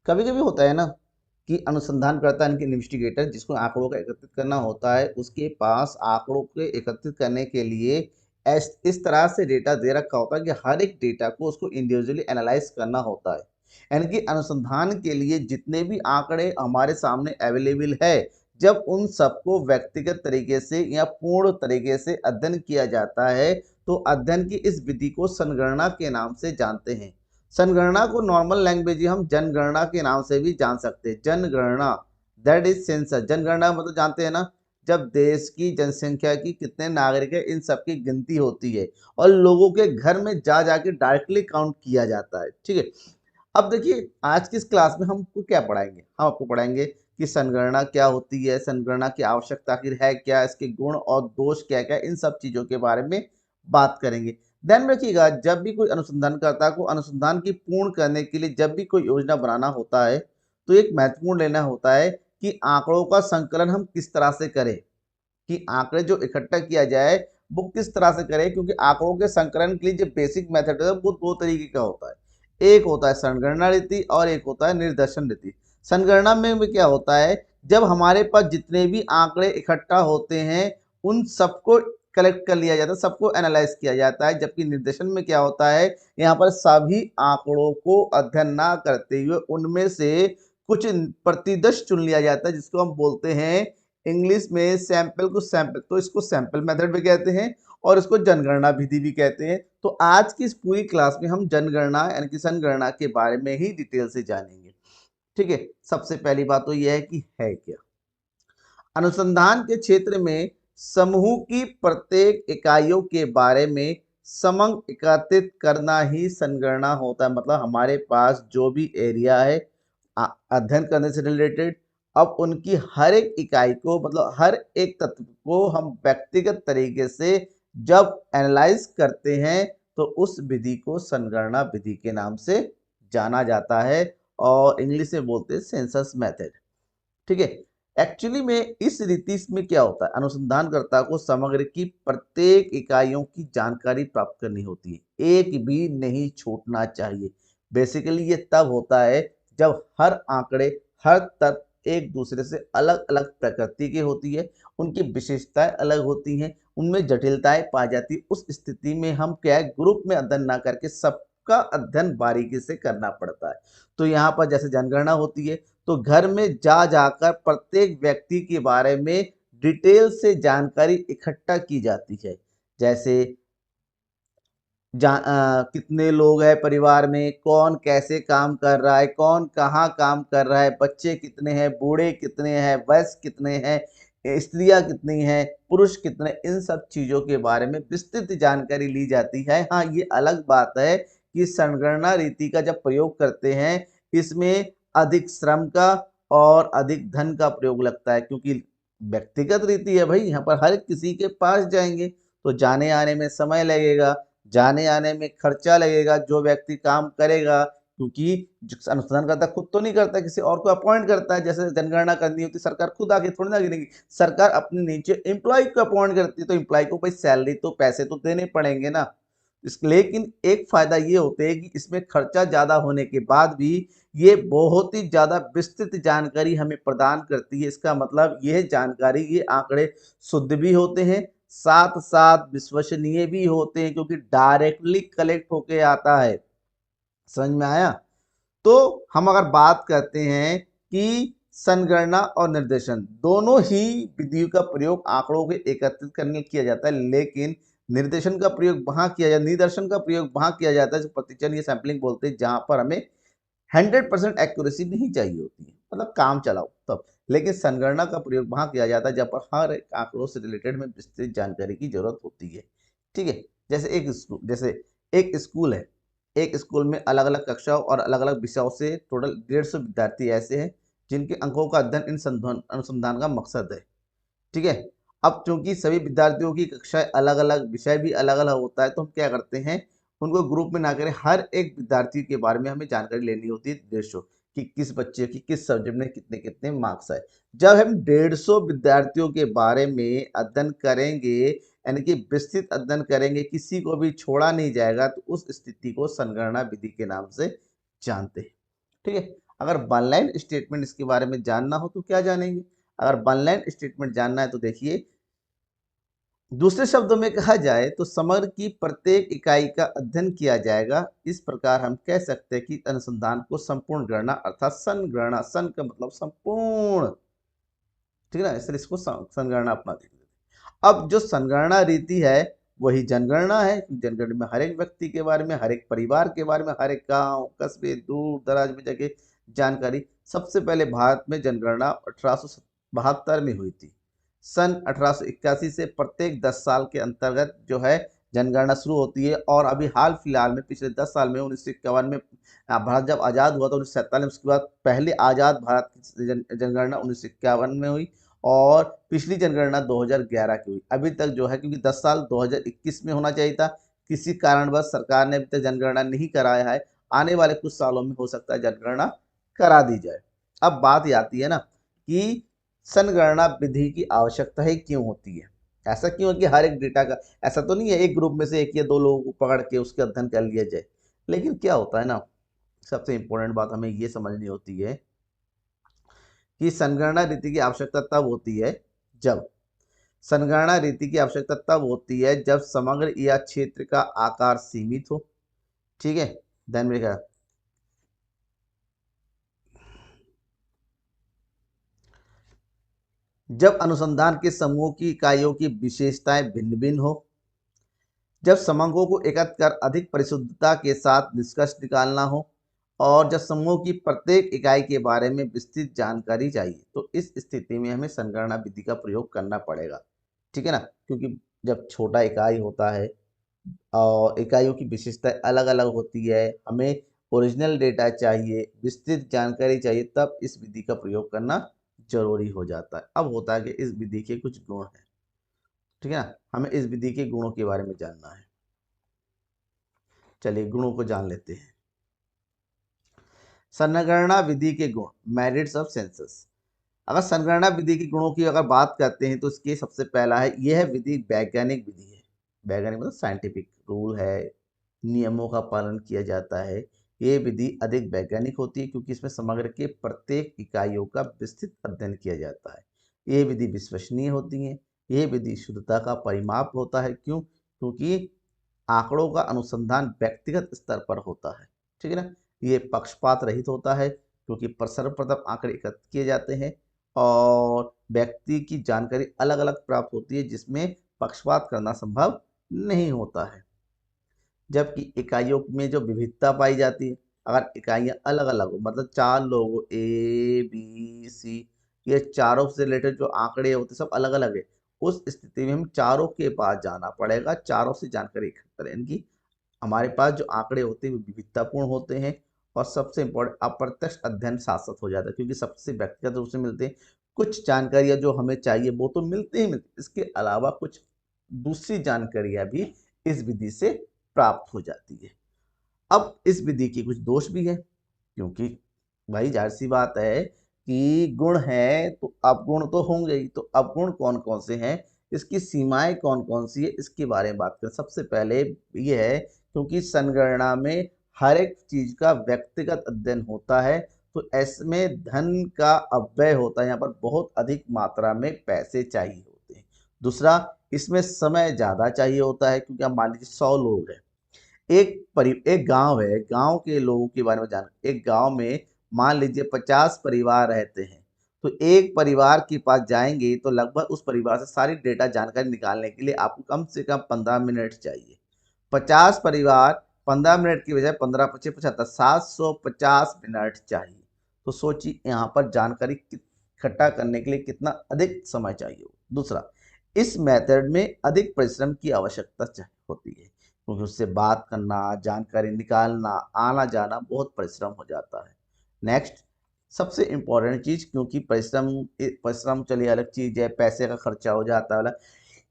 कभी कभी होता है ना कि अनुसंधानकर्ता यानी कि इन्वेस्टिगेटर जिसको आंकड़ों का एकत्रित करना होता है, उसके पास आंकड़ों के एकत्रित करने के लिए इस तरह से डेटा दे रखा होता है कि हर एक डेटा को उसको इंडिविजुअली एनालाइज करना होता है। यानी कि अनुसंधान के लिए जितने भी आंकड़े हमारे सामने अवेलेबल है, जब उन सबको व्यक्तिगत तरीके से या पूर्ण तरीके से अध्ययन किया जाता है, तो अध्ययन की इस विधि को संगणना के नाम से जानते हैं। जनगणना को नॉर्मल लैंग्वेज हम जनगणना के नाम से भी जान सकते हैं। जनगणना दैट इज सेंसस। जनगणना मतलब जानते हैं ना, जब देश की जनसंख्या की कितने नागरिक है इन सब की गिनती होती है और लोगों के घर में जा जाके डायरेक्टली काउंट किया जाता है। ठीक है, अब देखिए आज की इस क्लास में हमको क्या पढ़ाएंगे, हम आपको पढ़ाएंगे कि संगणना क्या होती है, संगणना की आवश्यकता आखिर है क्या, इसके गुण और दोष क्या क्या, इन सब चीजों के बारे में बात करेंगे। ध्यान में रखिएगा, जब भी कोई अनुसंधानकर्ता को अनुसंधान की पूर्ण करने के लिए जब भी कोई योजना बनाना होता है, तो एक महत्वपूर्ण लेना होता है कि आंकड़ों का संकलन हम किस तरह से करें, कि आंकड़े जो इकट्ठा किया जाए वो किस तरह से करें। क्योंकि आंकड़ों के संकलन के लिए जो बेसिक मेथड है वो दो तरीके का होता है, एक होता है संगणना रीति और एक होता है निर्देशन रीति। संगणना में क्या होता है, जब हमारे पास जितने भी आंकड़े इकट्ठा होते हैं उन सबको कलेक्ट कर लिया जाता है, सबको एनालाइज किया जाता है। जबकि निर्देशन में क्या होता है, यहाँ पर सभी आंकड़ों को अध्ययन ना करते हुए उनमें से कुछ प्रतिदश चुन लिया जाता है, जिसको हम बोलते हैं इंग्लिश में सैंपल को सैंपल, तो इसको सैंपल मेथड भी कहते हैं और इसको जनगणना विधि भी कहते हैं। तो आज की इस पूरी क्लास में हम जनगणना यानी कि संगणना के बारे में ही डिटेल से जानेंगे। ठीक है, सबसे पहली बात तो यह है कि है क्या। अनुसंधान के क्षेत्र में समूह की प्रत्येक इकाइयों के बारे में समग्र एकत्रित करना ही संगणना होता है। मतलब हमारे पास जो भी एरिया है अध्ययन करने से रिलेटेड, अब उनकी हर एक इकाई को मतलब हर एक तत्व को हम व्यक्तिगत तरीके से जब एनालाइज करते हैं, तो उस विधि को संगणना विधि के नाम से जाना जाता है और इंग्लिश में बोलते हैं सेंसस मेथड। ठीक है, एक्चुअली में इस रीति में क्या होता है, अनुसंधानकर्ता को समग्र की प्रत्येक इकाइयों की जानकारी प्राप्त करनी होती है, एक भी नहीं छूटना चाहिए। बेसिकली ये तब होता है जब हर आंकड़े, हर तत्व एक दूसरे से अलग अलग प्रकृति की होती है, उनकी विशेषताएं अलग होती हैं, उनमें जटिलताएं पाई जाती है। उस स्थिति में हम क्या है, ग्रुप में अध्ययन ना करके सबका अध्ययन बारीकी से करना पड़ता है। तो यहाँ पर जैसे जनगणना होती है, तो घर में जा जाकर प्रत्येक व्यक्ति के बारे में डिटेल से जानकारी इकट्ठा की जाती है। जैसे कितने लोग हैं परिवार में, कौन कैसे काम कर रहा है, कौन कहाँ काम कर रहा है, बच्चे कितने हैं, बूढ़े कितने हैं, वयस्क कितने हैं, स्त्रियां कितनी हैं, पुरुष कितने, इन सब चीजों के बारे में विस्तृत जानकारी ली जाती है। हाँ, ये अलग बात है कि संगणना रीति का जब प्रयोग करते हैं, इसमें अधिक श्रम का और अधिक धन का प्रयोग लगता है। क्योंकि व्यक्तिगत रीति है भाई, यहाँ पर हर किसी के पास जाएंगे तो जाने आने में समय लगेगा, जाने आने में खर्चा लगेगा, जो व्यक्ति काम करेगा, क्योंकि अनुसंधान करता खुद तो नहीं करता, किसी और को अपॉइंट करता है। जैसे जनगणना करनी होती, सरकार खुद आके थोड़ी ना गिनेगी, सरकार अपने नीचे एम्प्लॉय को अपॉइंट करती है, तो एम्प्लॉय को भाई सैलरी तो पैसे तो देने पड़ेंगे ना। लेकिन एक फायदा ये होता है कि इसमें खर्चा ज्यादा होने के बाद भी ये बहुत ही ज्यादा विस्तृत जानकारी हमें प्रदान करती है। इसका मतलब यह जानकारी, ये आंकड़े शुद्ध भी होते हैं, साथ साथ विश्वसनीय भी होते हैं, क्योंकि डायरेक्टली कलेक्ट होके आता है। समझ में आया। तो हम अगर बात करते हैं कि संगणना और निर्देशन दोनों ही विधियों का प्रयोग आंकड़ों के एकत्रित करने में किया जाता है, लेकिन निर्देशन का प्रयोग वहां किया जाता है, निदर्शन का प्रयोग वहां किया जाता है जो प्रतिचन या सैंपलिंग बोलते हैं, जहां पर हमें 100% एक्यूरेसी नहीं चाहिए होती है, मतलब काम चलाओ तब। लेकिन संगणना का प्रयोग वहां किया जाता है जब पर हर एक आंकड़ों से रिलेटेड में विस्तृत जानकारी की जरूरत होती है। ठीक है, जैसे एक स्कूल है, एक स्कूल में अलग अलग कक्षाओं और अलग अलग विषयों से टोटल 150 विद्यार्थी ऐसे हैं जिनके अंकों का अध्ययन इन अनुसंधान का मकसद है। ठीक है, अब चूंकि सभी विद्यार्थियों की कक्षाएं अलग अलग, विषय भी अलग अलग होता है, तो हम क्या करते हैं, उनको ग्रुप में ना करें, हर एक विद्यार्थी के बारे में हमें जानकारी लेनी होती है 150, कि किस बच्चे की किस सब्जेक्ट में कितने कितने मार्क्स है। जब हम 150 विद्यार्थियों के बारे में अध्ययन करेंगे, यानी कि विस्तृत अध्ययन करेंगे, किसी को भी छोड़ा नहीं जाएगा, तो उस स्थिति को संगणना विधि के नाम से जानते हैं। ठीक है, अगर वन लाइन स्टेटमेंट इसके बारे में जानना हो तो क्या जानेंगे? अगर वन लाइन स्टेटमेंट जानना है तो देखिए, दूसरे शब्दों में कहा जाए तो समग्र की प्रत्येक इकाई का अध्ययन किया जाएगा। इस प्रकार हम कह सकते हैं कि अनुसंधान को संपूर्ण गणना अर्थात संगणना, सन का मतलब संपूर्ण, ठीक है ना, इसलिए इसको संगणना अपना देख लेते हैं। अब जो संगणना रीति है वही जनगणना है। जनगणना में हर एक व्यक्ति के बारे में, हर एक परिवार के बारे में, हर एक गांव कस्बे दूर दराज में जगह जानकारी। सबसे पहले भारत में जनगणना 1872 में हुई थी। सन 1881 से प्रत्येक 10 साल के अंतर्गत जो है जनगणना शुरू होती है। और अभी हाल फिलहाल में पिछले 10 साल में 1951 में भारत जब आज़ाद हुआ तो 1947 उसके बाद पहले आज़ाद भारत की जनगणना 1951 में हुई। और पिछली जनगणना 2011 की हुई। अभी तक जो है, क्योंकि 10 साल 2021 में होना चाहिए था, किसी कारणवश सरकार ने अभी तक जनगणना नहीं कराया है। आने वाले कुछ सालों में हो सकता है जनगणना करा दी जाए। अब बात ये आती है ना कि संगणना विधि की आवश्यकता ही क्यों होती है? ऐसा क्यों है कि हर एक डेटा का, ऐसा तो नहीं है एक ग्रुप में से एक या दो लोगों को पकड़ के उसके अध्ययन कर लिया जाए। लेकिन क्या होता है ना, सबसे इंपॉर्टेंट बात हमें ये समझनी होती है कि संगणना रीति की आवश्यकता तब होती है जब संगणना रीति की आवश्यकता तब होती है जब समग्र या क्षेत्र का आकार सीमित हो। ठीक है, ध्यान में रखिएगा। जब अनुसंधान के समूह की इकाइयों की विशेषताएं भिन्न भिन्न हो, जब समूहों को एकत्र कर अधिक परिशुद्धता के साथ निष्कर्ष निकालना हो, और जब समूह की प्रत्येक इकाई के बारे में विस्तृत जानकारी चाहिए, तो इस स्थिति में हमें संगणना विधि का प्रयोग करना पड़ेगा। ठीक है ना, क्योंकि जब छोटा इकाई होता है और इकाइयों की विशेषताएं अलग अलग होती है, हमें ओरिजिनल डेटा चाहिए, विस्तृत जानकारी चाहिए, तब इस विधि का प्रयोग करना जरूरी हो जाता है। अब होता है कि इस विधि के कुछ गुण हैं। ठीक है ना, हमें इस विधि के गुणों के बारे में जानना है। चलिए गुणों को जान लेते हैं। संगणना विधि के गुण, मेरिट्स ऑफ सेंसस। अगर संगणना विधि के गुणों की अगर बात करते हैं तो इसके सबसे पहला है, यह विधि वैज्ञानिक विधि है। वैज्ञानिक मतलब साइंटिफिक रूल है, नियमों का पालन किया जाता है। ये विधि अधिक वैज्ञानिक होती है क्योंकि इसमें समग्र के प्रत्येक इकाइयों का विस्तृत अध्ययन किया जाता है। ये विधि विश्वसनीय होती है। यह विधि शुद्धता का परिमाप होता है। क्यों? क्योंकि आंकड़ों का अनुसंधान व्यक्तिगत स्तर पर होता है। ठीक है ना, ये पक्षपात रहित होता है क्योंकि सर्वप्रथम आंकड़े एकत्र किए जाते हैं और व्यक्ति की जानकारी अलग अलग प्राप्त होती है जिसमें पक्षपात करना संभव नहीं होता है। जबकि इकाइयों में जो विविधता पाई जाती है, अगर इकाइयां अलग अलग हो, मतलब चार लोग ए बी सी, ये चारों से रिलेटेड जो आंकड़े होते हैं सब अलग अलग है, उस स्थिति में हम चारों के पास जाना पड़ेगा, चारों से जानकारी इकट्ठा करें। इनकी हमारे पास जो आंकड़े होते हैं वो विविधतापूर्ण होते हैं। और सबसे इम्पोर्टेंट, अप्रत्यक्ष अध्ययन साथ साथ हो जाता है क्योंकि सबसे व्यक्तिगत रूप से मिलते हैं। कुछ जानकारियां जो हमें चाहिए वो तो मिलते ही मिलते, इसके अलावा कुछ दूसरी जानकारियां भी इस विधि से प्राप्त हो जाती है। अब इस विधि के कुछ दोष भी है, क्योंकि भाई जाहिर सी बात है कि गुण है तो अवगुण तो होंगे ही। तो अवगुण कौन कौन से हैं, इसकी सीमाएं कौन कौन सी है, इसके बारे में बात करें। सबसे पहले ये है, क्योंकि संगणना में हर एक चीज का व्यक्तिगत अध्ययन होता है तो इसमें धन का अपव्यय होता है, यहाँ पर बहुत अधिक मात्रा में पैसे चाहिए होते हैं। दूसरा, इसमें समय ज्यादा चाहिए होता है क्योंकि आप मान लीजिए 100 लोग हैं, एक गांव है, गांव के लोगों के बारे में जान, एक गांव में मान लीजिए 50 परिवार रहते हैं, तो एक परिवार के पास जाएंगे तो लगभग उस परिवार से सारी डेटा जानकारी निकालने के लिए आपको कम से कम 15 मिनट चाहिए। 50 परिवार, 15 मिनट की बजाय 15 पचे 75, 750 मिनट चाहिए। तो सोचिए यहाँ पर जानकारी इकट्ठा करने के लिए कितना अधिक समय चाहिए। दूसरा, इस मेथड में अधिक परिश्रम की आवश्यकता होती है क्योंकि उससे बात करना, जानकारी निकालना, आना जाना बहुत परिश्रम हो जाता है। नेक्स्ट, सबसे इम्पोर्टेंट चीज, क्योंकि परिश्रम परिश्रम चलिए अलग चीज है, पैसे का खर्चा हो जाता है,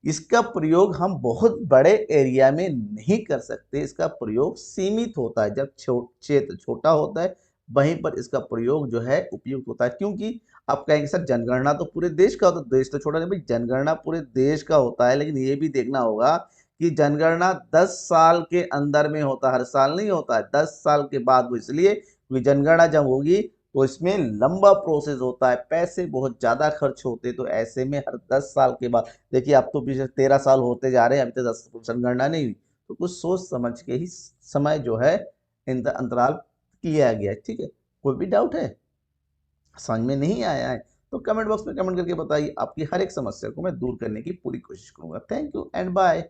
इसका प्रयोग हम बहुत बड़े एरिया में नहीं कर सकते। इसका प्रयोग सीमित होता है, जब क्षेत्र छोटा होता है वहीं पर इसका प्रयोग जो है उपयुक्त होता है। क्योंकि आप कहेंगे सर जनगणना तो पूरे देश का होता है, देश तो छोटा नहीं भाई, जनगणना पूरे देश का होता है, लेकिन ये भी देखना होगा कि जनगणना 10 साल के अंदर में होता है, हर साल नहीं होता है। 10 साल के बाद वो, इसलिए क्योंकि जनगणना जब होगी तो इसमें लंबा प्रोसेस होता है, पैसे बहुत ज़्यादा खर्च होते हैं। तो ऐसे में हर 10 साल के बाद, देखिए अब तो पिछले 13 साल होते जा रहे हैं, अभी तक 10% गणना नहीं हुई। तो कुछ सोच समझ के ही समय जो है अंतराल किया गया है। ठीक है, कोई भी डाउट है, समझ में नहीं आया है, तो कमेंट बॉक्स में कमेंट करके बताइए। आपकी हर एक समस्या को मैं दूर करने की पूरी कोशिश करूंगा। Thank you and bye.